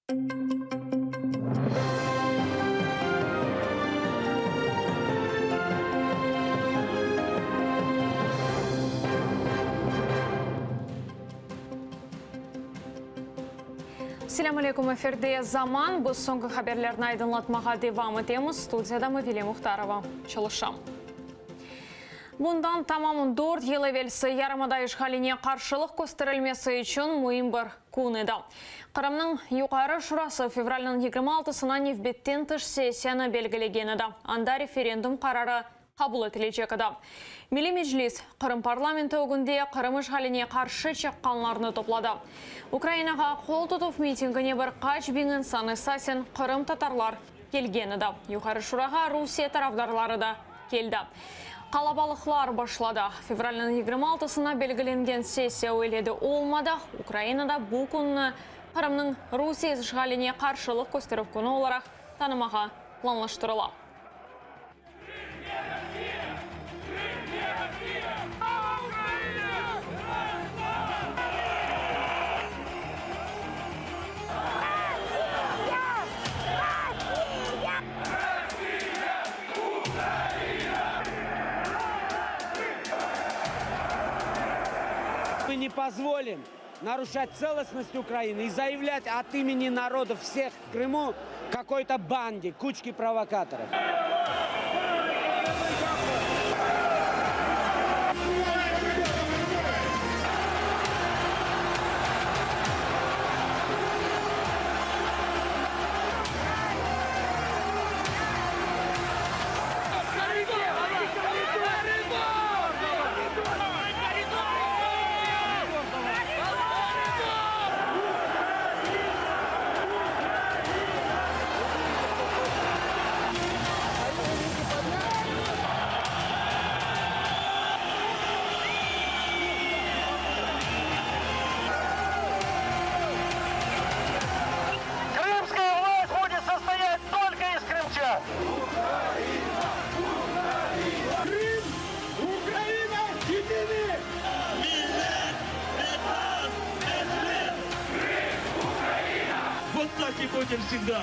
Assalamu alaikum, эфирде заман. Бұл соңғы хабарларын айдынлатмаға девам етеміз. Студияда Мавиле Мұхтарова. Чылышам. Бұндан тамамын 4 ел евелсі ярымада ишғаліне қаршылық көстірілмесі үшін мұйым бір күнеді. Қырымның юқары шурасы февральның 26-сына невбеттен тыш сессияны белгілегені. Анда референдум қарары қабыл етілечек еді. Милли Меджлис Қырым парламенті өгінде Қырым ишғаліне қаршы шыққанларны топлады. Украинаға қол тұтып митингіне бір қач беңін саны сасен Қырым татарлар келгені да. Юқары шураға Русия тарафдарлары да келді. Қалабалықлар башлады. Февральның 26-сына белгіленген сессия өйледі олмады. Украинада бұл күнні Қырымның Русия ишғаліне қаршылық көстеріп күні оларақ танымаға планлаштырылды. Мы не позволим нарушать целостность Украины и заявлять от имени народов всех в Крыму какой-то банде, кучки провокаторов. И будем всегда.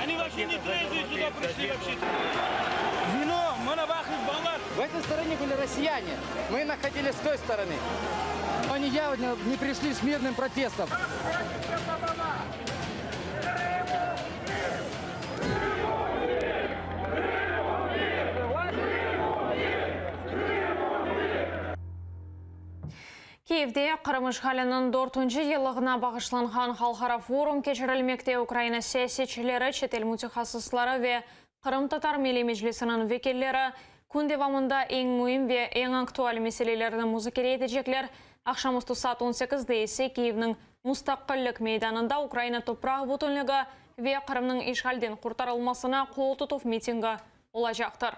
Они вообще не трезвые сюда пришли вообще. Вино, монобах из баллад. В этой стороне были россияне. Мы находились с той стороны. Они явно не пришли с мирным протестом. Киевде Қырым ишғалінің 4-ші елығына бағышланған халықара форум кешірілмекте. Украина саясатшылары, шетел мутахассислары ве Қырым татар Милли Меджлисінің векеллері күн девамында ең мұйым ве ең актуал мәселелерді музыкере етежеклер. Ақшамысты саат 18-де есе Киевнің мұстаққылық мейданында Украина топрағы бұтынлығы ве Қырымның ишғалден құртарылмасына қол тұтып митингі олажақтыр.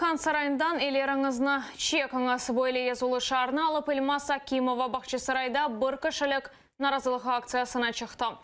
Хан сарайындан елеріңізні чекіңіз бойлы езулы шарны алып Ильмас Акимова Бақчысарайда бір кішілік наразылық акциясына шықты.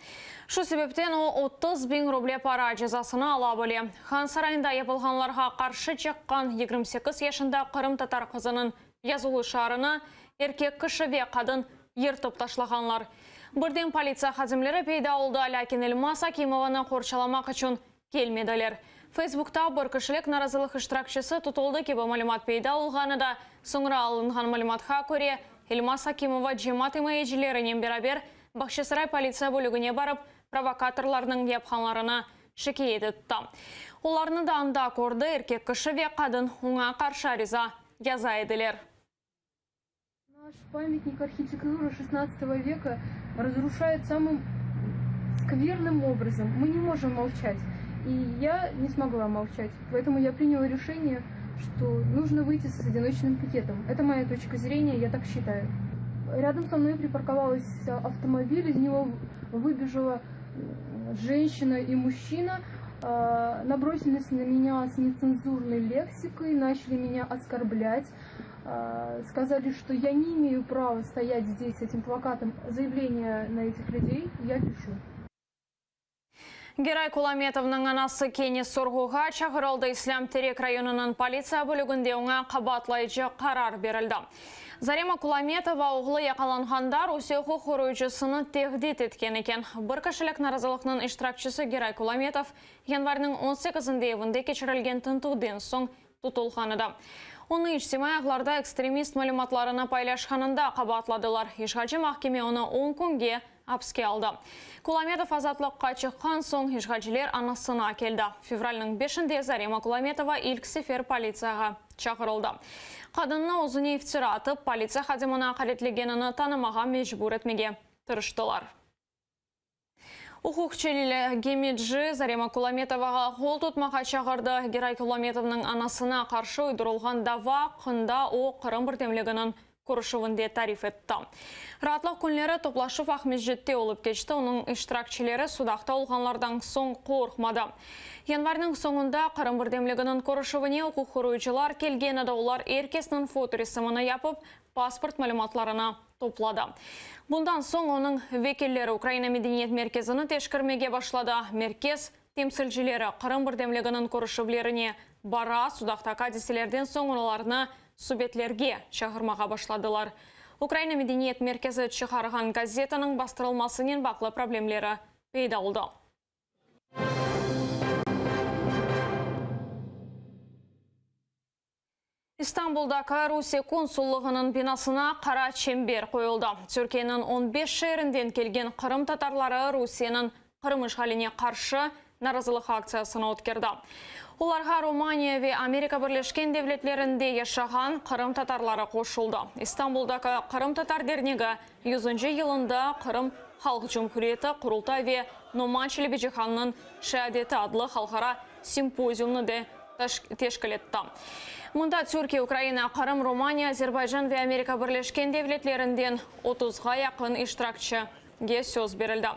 Шу себептен о 30 000 рубле пара жазасына ала біле. Хан сарайында епілғанларға қаршы чыққан 28 яшында Қырым татар қызының езулы шарыны еркек кіші ве қадын ертіп ташлағанлар. Бірден полиция хазімлері пейда олды, ләкин Ильмас Акимованы қоршаламақ үшін келмеділер. Фейсбукта бір кішілік наразылық іштіракшысы тұтылды кебі малимат пейда олғаны да, соңыра алынған малиматқа көре, Ильмас Акимова жемат емейджілерінен берабер Бақчысарай полиция бөлігіне барып, провокаторларының епханларына шекейет етті. Оларны да анда көрді еркек кіші ве қадын оңа қаршы ариза яза еділер. Наш памятник архитектуры 16 века разрушает самым скверным образом. Мы не можем молчать. И я не смогла молчать. Поэтому я приняла решение, что нужно выйти с одиночным пикетом. Это моя точка зрения, я так считаю. Рядом со мной припарковался автомобиль, из него выбежала женщина и мужчина, набросились на меня с нецензурной лексикой, начали меня оскорблять, сказали, что я не имею права стоять здесь с этим плакатом. Заявление на этих людей я пишу. Герай Куламетовның анасы Кенес Сорғуға чағырылды. Ислам Терек районының полиция бөлігінде оңа қабатлайжы қарар берілді. Зарема Куламетова оғылы яқаланғандар өсе құқық қорғаушысыны теғдет еткен екен. Бір кішілік наразылықтың иштиракчысы Герай Куламетов январның 18-інде евінде кешірілген тынтуден соң тұтылғаныда. Оны иштимай ағларда экстремист мәліматларына пайлашқанында қабатладылар. Ишғачы махкеме оны 10 күнге апске алды. Куламетов азатлыққа шыққан соң ишғачылер анасына келді. Февральның 5-інде Зарема Куламетова ilk сефер полицияға чақырылды. Қадынына ұзыне ифтира атып, полиция қадимына қадетлегеніні танымаға мejbur етмеге тырыштылар. Ұқықчелілі Гемеджи Зарема Куламетоваға қол тұтмаға чағырды. Герай Куламетовның анасына қаршы ұйдырылған дава қында о Қырым бірдемлігінің көрішуінде тариф етті. Ратлық күнлері топлашып Ахмеджетте олып кешті. Оның иштиракчилері судақта олғанлардан соң қорқмады. Январның соңында Қырым бірдемлігінің көрішуіне құқық қорғаушылар келген еді. Олар еркесінің фоторесіміні япып, паспорт мәліматларына топлады. Бұндан соң оның векеллері Украина Медениет меркезіні тешкірмеге башлады. Меркез темсілжілері Қырым бірдемлігінің көрішівлеріне бара, судақта кәдеселерден соң оларына субетлерге шағырмаға башладылар. Украина Медениет меркезі шығарған газетаның бастырылмасымен бақлы проблемлері пейда болды. Истанбулдағы Русия консуллығының бинасына қара чембер қойылды. Түркияның 15 шерінден келген Қырым татарлары Русияның Қырым işğaline қаршы наразылық акциясына өткерді. Оларға Румания ве Америка Бірлескен Девлетлерінде яшаған Қырым татарлары қосылды. Истанбулдағы Қырым татар дернегі 100-ші елында Қырым Халық Жұмхуриеті құрылтай ве Номан Челебеджиханның шәдеті адлы халқара симпозиумны де тешкіл етті. Мұнда Түркия, Украина, Қырым, Румания, Азербайжан ве Америка Бірлескен Девлетлерінден 30-ға яқын иштиракчы сөз берілді.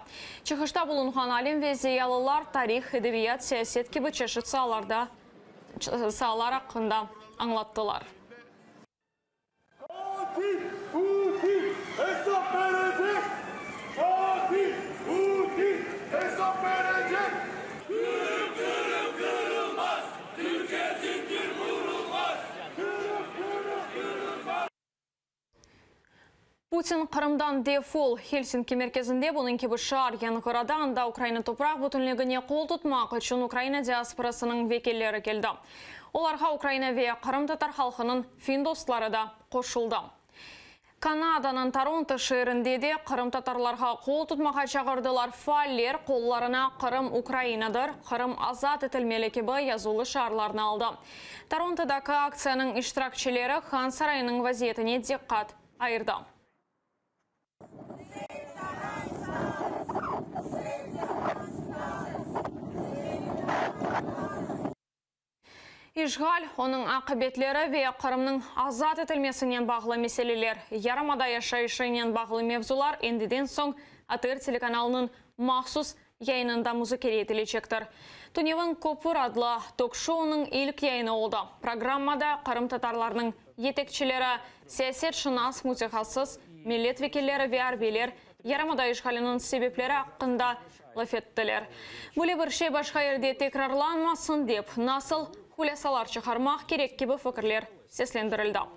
Чықышта бұлынған алим ве зиялылар тарих, эдебият, саясет кебі чешет салалар ақында аңлаттылар. Путин Қырымдан дефол Хельсинки мерkezінде бұның кебі шар янғырада анда Украина топырақ бүтінлігіне қол тұтмақ үшін Украина диаспорасының векелері келді. Оларға Украина ве Қырым татар халқының фин достары да қосылды. Канаданың Торонто шерінде де Қырым татарларға қол тұтмаға чағырдылар. Фаллер қолларына Қырым Украинадыр, Қырым азат етілмелі кебі язулы шарларына алды. Торонтодағы акцияның иштиракчилері хан сарайының вазиетіне диққат айырды. Ишғал, оның ақыбетлері ве Қырымның азат етілмесінен бағылы меселелер, ярамада яшайшайнен бағылы мевзулар ендіден соң АТР телеканалының мақсус яйынында музыкері етілечектір. Туневін Көпір адлы ток-шоуының ilk яйыны олды. Программада Қырым татарларының етекчілері, саясет шынас музыкасыз, милlet векелері ве арбелер, ярамада ишғалының себеплері аққында лафеттілер. Бұлі бір шей башқа ерде текрарланмасын деп, насыл хулясалар шығармақ керек кебі фікірлер сеслендірілді.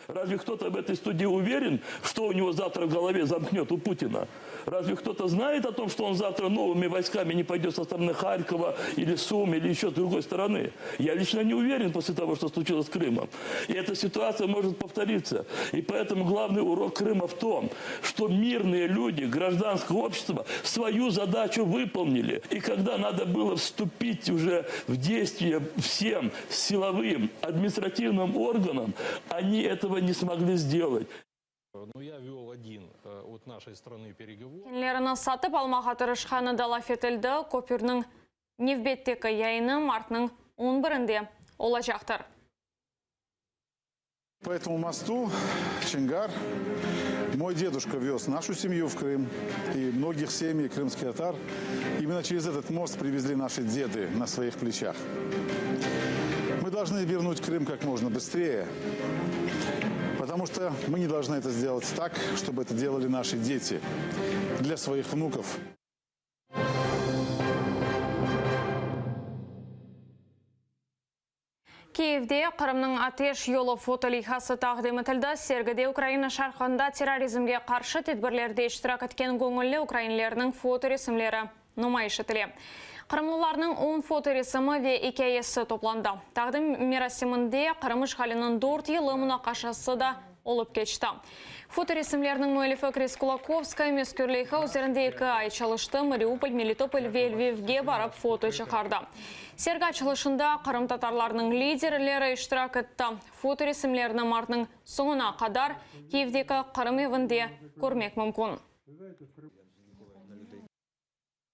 Разве кто-то в этой студии уверен, что у него завтра в голове замкнет у Путина? Разве кто-то знает о том, что он завтра новыми войсками не пойдет со стороны Харькова или Сумы или еще с другой стороны? Я лично не уверен после того, что случилось с Крымом. И эта ситуация может повториться. И поэтому главный урок Крыма в том, что мирные люди, гражданское общество свою задачу выполнили. И когда надо было вступить уже в действие всем силовым административным органам, они этого не смогли сделать. Но я вел один от нашей страны переговоры. Кенлеріні сатып алмаға тырышқаны да лафетілді. Көпірінің Невбеттегі яйыны мартның 11-інде олажақтыр. По этому мосту Чингар мой дедушка вез нашу семью в Крым и многих семей крымских татар. Именно через этот мост привезли наши деды на своих плечах. Мы должны вернуть Крым как можно быстрее. Потому что мы не должны это сделать так, чтобы это делали наши дети для своих внуков. Киевде Қырымның атеш yolu фотолихасы тақдим етілді. Сергіде Украина шарқында терроризмге қаршы тедбірлерде іштірак еткен көңілі украинлерінің фоторесімлері нұмайыш етіле. Қырымлыларының 10 фоторесімі ве икаясы топланды. Тақдим мерасимінде Қырым işğalinin 4 yılı мұнақашасы да олып keçті. Фоторесімлерінің мүеліфі Крис Кулаковская мескерлейхі өзерінде 2 ай çalışты. Мариуполь, Мелитополь, Львивге барып фото шығарды. Серга чылышында Қырым татарларының лидерлері іштірак етті. Фоторесімлерінің мартының соңына қадар Киевдегі Қырым евінде көрмек мүмкін.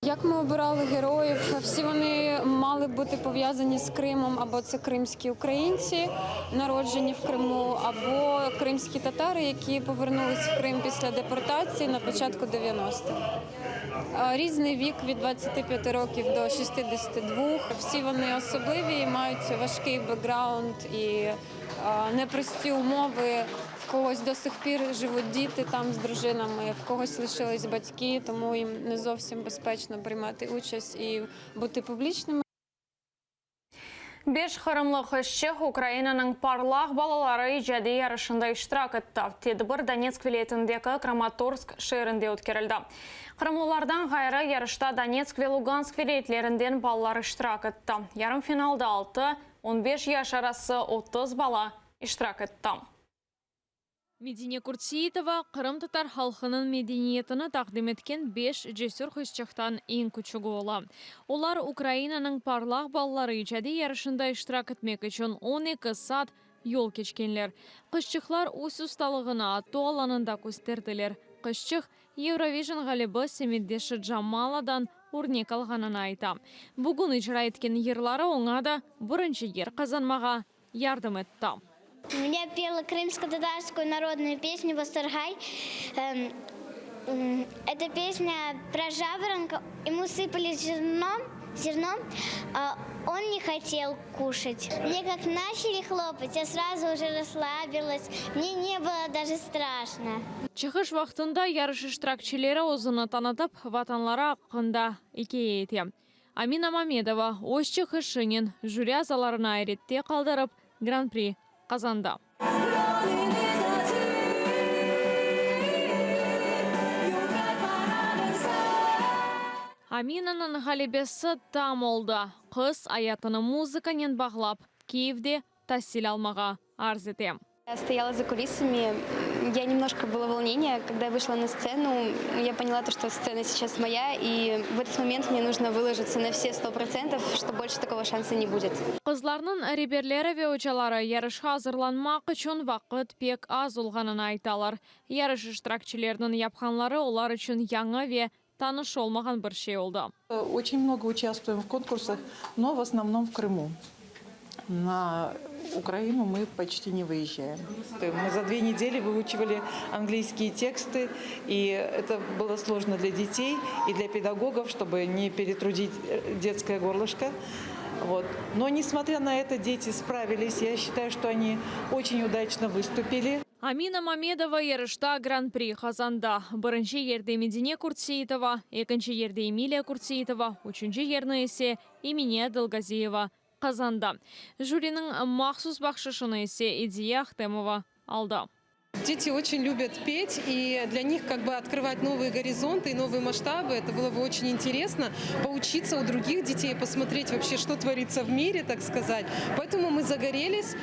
Як ми обирали героїв? Всі вони мали бути пов'язані з Кримом, або це кримські українці, народжені в Криму, або кримські татари, які повернулись в Крим після депортації на початку 90-х. Різний вік від 25 років до 62. Всі вони особливі, мають важкий бекграунд і непрості умови. В когось до сих пір живуть діти там з дружинами, в когось лишились батьки, тому їм не зовсім безпечно приймати участь і бути публічними. Беш Қырымлық ішчех Украинаның парлах балалары ижади ярышында іштірак етті. Тедбір Донецк вилетіндегі Краматорск шерінде өткерілді. Қырымлылардан ғайры ярышта Донецк ве Луганск вилетлерінден балалар іштірак етті. Ярым финалда 6-15 яш арасы 30 бала іштірак етті. Медине Куртсиетова Қырым татар халқының медениетіні тақдим еткен 5 жесір хұшчақтан ең күчігі ола. Олар Украинаның парлақ балалары ижади ярышында іштірак етмек үшін 12 саат yol кечкенлер. Қышчықлар өз ұсталығына ату аланында көстерділер. Қышчық Евровижн ғалибы Семиддеші Джамаладан өрнек алғанын айта. Бүгін ижра еткен ерлары оңада бірінші ер қазанмаға ярдым етті. Я пела крымско-татарскую народную песню «Восторгай». Это песня про жаворонка. Ему сыпали зерном, а он не хотел кушать. Мне как начали хлопать, я сразу уже расслабилась. Мне не было даже страшно. Чыгыш вақтында ярыш iştirakçilері озыны танытып, ватанлары ақында икея ете. Амина Мамедова өз чыгышынен жюри азаларына айретте қалдырып, гран-при қазанда. Аминаның ғалибесі там олды. Қыз аятыны музыканен бағлап, Киевде тәсіл алмаға арз етем. Я стояла за кулисами, я немножко было волнение, когда я вышла на сцену, я поняла, что сцена сейчас моя, и в этот момент мне нужно выложиться на все 100%, что больше такого шанса не будет. Қызларның реберлері ве учалары ярышқа hazırlanmaq үшін вақыт пек аз олғанын айталар. Ярыш iştirakçilerінің япқанлары олар үшін яңа ве таныш олмаған бір шей олды. Очень много участвуем в конкурсах, но в основном в Крыму. На Украину мы почти не выезжаем. Мы за 2 недели выучивали английские тексты, и это было сложно для детей и для педагогов, чтобы не перетрудить детское горлышко. Вот. Но несмотря на это, дети справились. Я считаю, что они очень удачно выступили. Амина Мамедова ярышта гран-при қазанда. Бірінші ерде Медине Куртсиетова, екінші ерде Эмилия Куртсиетова, үшінші ерні есе Эмине Долгазиева қазанда. Жюрінің махсус бақшышыны есе Идия Ахтемова алды. Дети очень любят петь, и для них как бы открывать новые горизонты и новые масштабы. Это было бы очень интересно поучиться у других детей, посмотреть вообще, что творится в мире, так сказать. Поэтому мы загорелись,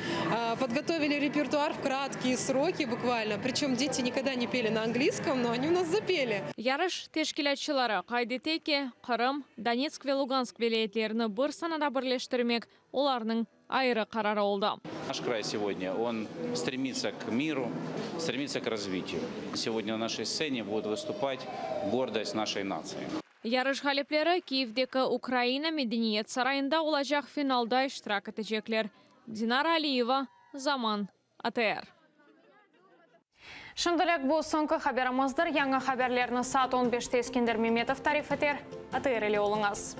подготовили репертуар в краткие сроки буквально. Причем дети никогда не пели на английском, но они у нас запели. Ярыш тешкилатчылары қайдетеке Қырым, Донецк ве Луганск вилаетлеріні бір санада бірлештірмек, оларның айры қарары олды. Наш край сегодня, он стремится к миру, стремится к развитию. Сегодня на нашей сцене будет выступать гордость нашей нации. Ярыш ғалиплері Киевдегі Украина Медениет сарайында олажақ финалда іштірак етежеклер. Динара Алиева, Заман, АТР. Шындылек бұл соңғы хабарымыздар. Яңа хабарлеріні саат 15-те Ескендер Меметов тарифетер. АТР елі олыңыз.